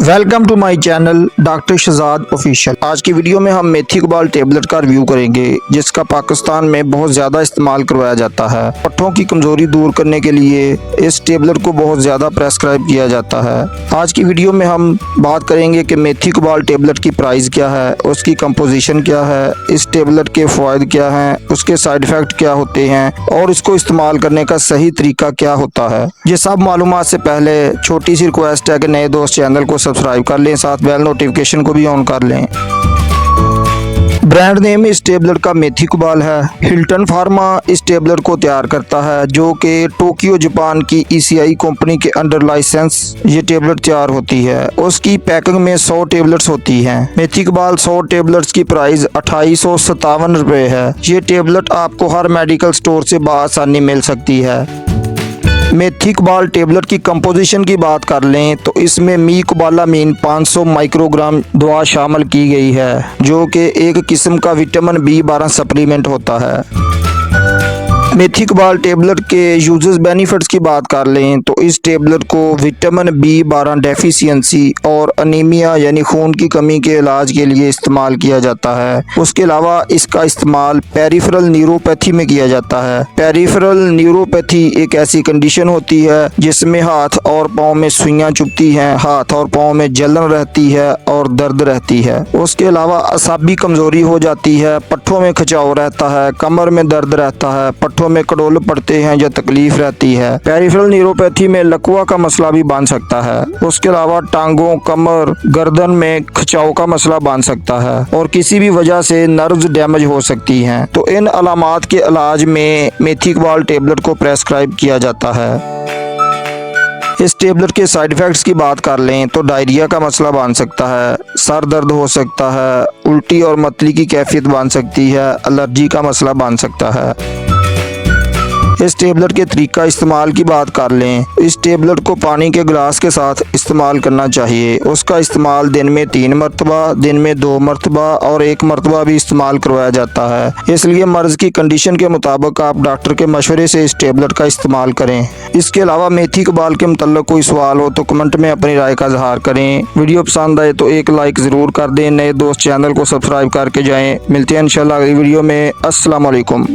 Welcome to my channel doctor Shahzad official. आज की video में हम मेथीकोबाल टेबलेट का रिव्यू करेंगे, जिसका पाकिस्तान में बहुत ज़्यादा इस्तेमाल करवाया जाता है। पट्ठों की कमज़ोरी दूर करने के लिए इस टेबलेट को बहुत ज़्यादा प्रेस्क्राइब किया जाता है। आज की वीडियो में हम बात करेंगे कि मेथीकोबाल टेबलेट की प्राइस क्या है, उसकी कंपोजिशन क्या है, इस टेबलेट के फ़ायदे क्या हैं, उसके साइड इफ़ेक्ट क्या होते हैं और इसको इस्तेमाल करने का सही तरीका क्या होता है। ये सब मालूमात से पहले छोटी सी रिक्वेस्ट है कि नए दोस्त चैनल को सब्सक्राइब कर लें, साथ बेल नोटिफिकेशन को भी ऑन कर लें। ब्रांड नेम इस टेबलेट का मेथीकोबाल है। हिल्टन फार्मा इस टेबलेट को तैयार करता है, जो कि टोक्यो जापान की ECI कंपनी के अंडर लाइसेंस ये टेबलेट तैयार होती है। उसकी पैकिंग में 100 टेबलेट्स होती हैं। मेथीकोबाल 100 टेबलेट्स की प्राइस 2857 रुपये है। ये टेबलेट आपको हर मेडिकल स्टोर से बआसानी मिल सकती है। मेथीकोबाल टेबलेट की कंपोजिशन की बात कर लें तो इसमें मीकोबालामीन 500 माइक्रोग्राम दवा शामिल की गई है, जो कि एक किस्म का विटामिन B12 सप्लीमेंट होता है। मेथीकोबाल टेबलेट के यूजेस बेनिफिट्स की बात कर लें तो इस टेबलेट को विटामिन B12 डेफिशिएंसी और अनीमिया यानी खून की कमी के इलाज के लिए इस्तेमाल किया जाता है। उसके अलावा इसका इस्तेमाल पेरिफेरल न्यूरोपैथी में किया जाता है। पेरिफेरल न्यूरोपैथी एक ऐसी कंडीशन होती है जिसमें हाथ और पाँव में सुइयां चुभती हैं, हाथ और पाँव में जलन रहती है और दर्द रहती है। उसके अलावा असाबी कमजोरी हो जाती है, पट्ठों में खिंचाव रहता है, कमर में दर्द रहता है, पट्ठों में कड़ोल पड़ते हैं या तकलीफ रहती है। पेरिफेरल न्यूरोपैथी में लकवा का मसला भी बन सकता है। उसके अलावा टांगों, कमर, गर्दन में खिंचाव का मसला बन सकता है और किसी भी वजह से नर्व्स डैमेज हो सकती हैं। तो इन अलामात के इलाज में मेथीकोबाल टेबलेट को प्रेस्क्राइब किया जाता है। इस टेबलेट के साइड इफ़ेक्ट्स की बात कर लें तो डायरिया का मसला बन सकता है, सर दर्द हो सकता है, उल्टी और मतली की कैफियत बन सकती है, एलर्जी का मसला बन सकता है। इस टेबलेट के तरीका इस्तेमाल की बात कर लें, इस टेबलेट को पानी के गिलास के साथ इस्तेमाल करना चाहिए। उसका इस्तेमाल दिन में 3 मरतबा, दिन में 2 मरतबा और 1 मरतबा भी इस्तेमाल करवाया जाता है। इसलिए मर्ज़ की कंडीशन के मुताबिक आप डॉक्टर के मशवरे से इस टेबलेट का इस्तेमाल करें। इसके अलावा मेथीकोबाल के मुतल्लिक़ कोई सवाल हो तो कमेंट में अपनी राय का इज़हार करें। वीडियो पसंद आए तो एक लाइक ज़रूर कर दें। नए दोस्त चैनल को सब्सक्राइब करके जाएँ। मिलते हैं इंशाल्लाह अगली वीडियो में। अस्सलाम वालेकुम।